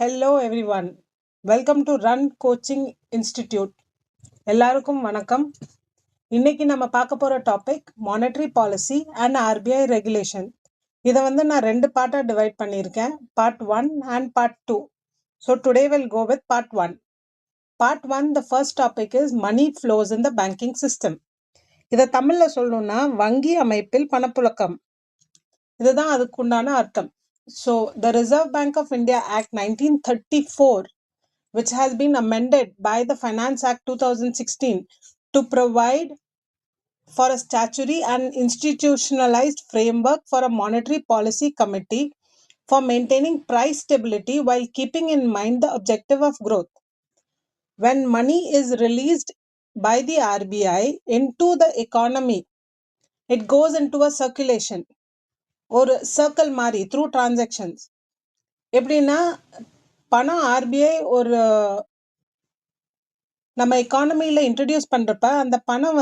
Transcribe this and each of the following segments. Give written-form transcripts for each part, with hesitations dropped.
Hello everyone. Welcome to Run Coaching Institute. எல்லாருக்கும் வணக்கம். இன்னைக்கு நம்ம பார்க்க போற topic monetary policy and RBI regulation. இதை நான் ரெண்டு பார்ட்டா டிவைட் பண்ணியிருக்கேன், part 1 and part 2. So today we'll go with part 1. Part 1, the first topic is money flows in the banking system. இதை தமிழ்ல சொல்லணும்னா வங்கி அமைப்பில் பணப்புழக்கம், இதுதான் அதுக்குண்டான அர்த்தம். So the Reserve Bank of India Act 1934, which has been amended by the Finance Act 2016 to provide for a statutory and institutionalized framework for a monetary policy committee for maintaining price stability while keeping in mind the objective of growth. When money is released by the RBI into the economy, it goes into a circulation or circle மாதிரி through transactions. எப்படின்னா பணம் RBI ஒரு நம்ம எக்கானமியில introduce பண்றப்ப அந்த பணம்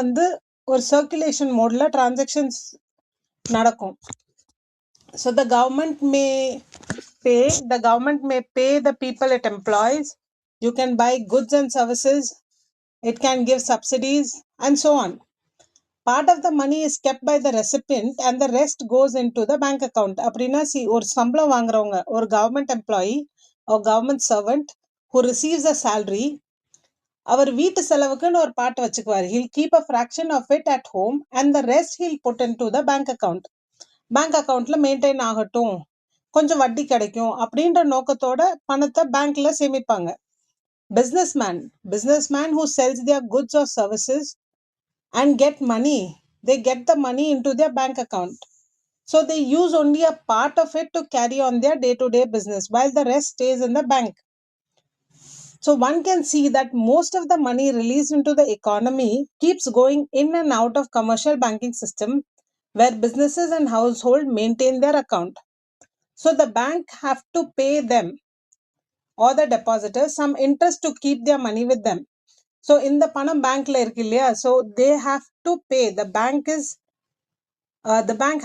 ஒரு circulation மோட்ல டிரான்சாக்ஷன்ஸ் நடக்கும். So the government may pay the people it employs. You can buy goods and services. It can give subsidies and so on. Part of the money is kept by the recipient and the rest goes into the bank account. அப்படின்னா ஒரு சம்பளம் வாங்குறவங்க, ஒரு government employee or government servant who receives a salary, அவர் வீட்டு செலவுக்குன்னு ஒரு part வச்சுக்குவார். he'll keep a fraction of it at home and the rest he'll put into the bank account. Bank அக்கவுண்ட்ல maintain ஆகட்டும், கொஞ்சம் வட்டி கிடைக்கும் அப்படின்ற நோக்கத்தோட பணத்தை பேங்க்ல சேமிப்பாங்க. businessman who sells their goods or services and get money, they get the money into their bank account. So they use only a part of it to carry on their day-to-day business while the rest stays in the bank. So one can see that most of the money released into the economy keeps going in and out of commercial banking system where businesses and household maintain their account. So the bank have to pay them or the depositors some interest to keep their money with them. So in the panam bankla irukku illaya, so they have to pay, the bank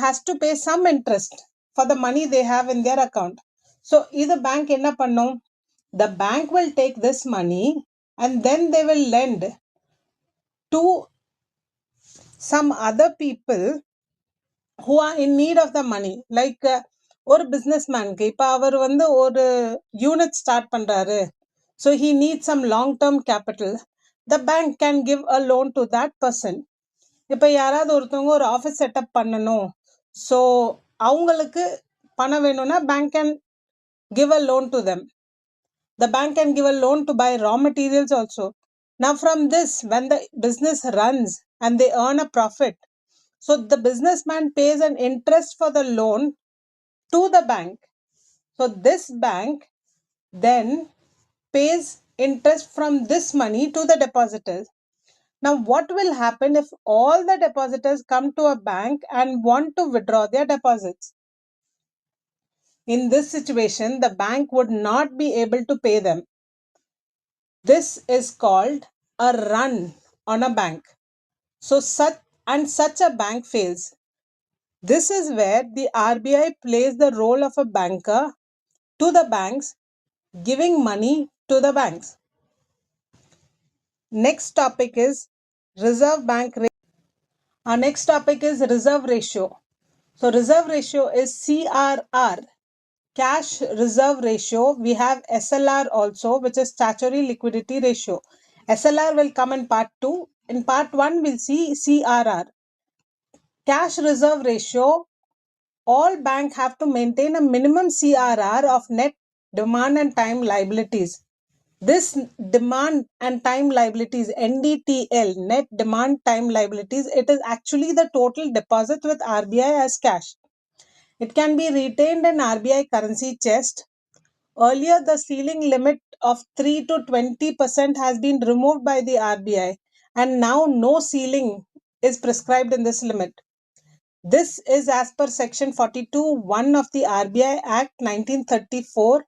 has to pay some interest for the money they have in their account. So either bank enna pannum, the bank will take this money and then they will lend to some other people who are in need of the money. Like ஒரு பிஸ்னஸ்மேனுக்கு இப்போ அவர் ஒரு unit start பண்றாரு, so he need some long term capital, the bank can give a loan to that person. இப்போ யாராவது ஒருத்தவங்க ஒரு office setup பண்ணணும், ஸோ அவங்களுக்கு பணம் வேணும்னா bank can give a loan to them. The bank can give a loan to buy raw materials also. Now from this, when the business runs and they earn a profit, so the businessman pays an interest for the loan to the bank. So this bank then pays interest from this money to the depositors. Now what will happen if all the depositors come to a bank and want to withdraw their deposits? In this situation, the bank would not be able to pay them. This is called a run on a bank. So such a bank fails. This is where the RBI plays the role of a banker to the banks, giving money to the banks. Next topic is Reserve Bank rate. Our next topic is reserve ratio. So reserve ratio is CRR, cash reserve ratio. We have SLR also, which is statutory liquidity ratio. SLR will come in part 2. In part 1, we'll see CRR. Cash reserve ratio, all banks have to maintain a minimum CRR of net demand and time liabilities. This demand and time liabilities, NDTL, net demand time liabilities, it is actually the total deposit with RBI as cash. It can be retained in RBI currency chest. Earlier, the ceiling limit of 3 to 20% has been removed by the RBI, and now no ceiling is prescribed in this limit. This is as per section 42(1) of the RBI Act 1934.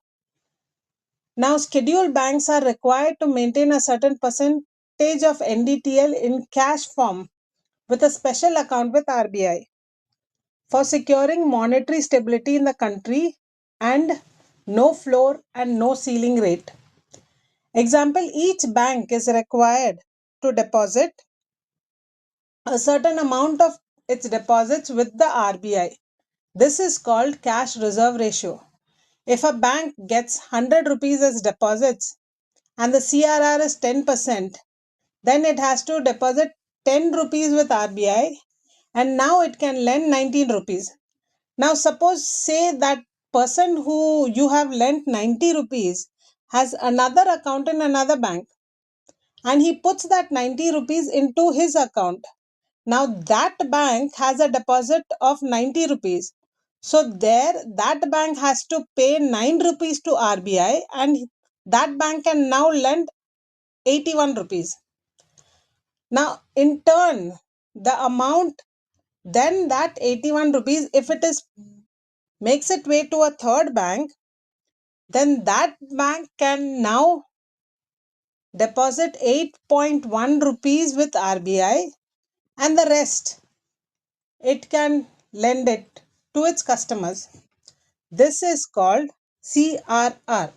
Now, scheduled banks are required to maintain a certain percentage of NDTL in cash form with a special account with RBI for securing monetary stability in the country and no floor and no ceiling rate. Example, each bank is required to deposit a certain amount of its deposits with the RBI. This is called cash reserve ratio. If a bank gets 100 rupees as deposits and the CRR is 10%, then it has to deposit 10 rupees with RBI and now it can lend 19 rupees. Now, suppose say that person who you have lent 90 rupees has another account in another bank and he puts that 90 rupees into his account. Now, that bank has a deposit of 90 rupees. So, there that bank has to pay 9 rupees to RBI and that bank can now lend 81 rupees. Now, in turn, the amount then that 81 rupees, if it is makes its way to a third bank, then that bank can now deposit 8.1 rupees with RBI and the rest it can lend it to its customers. This is called CRR.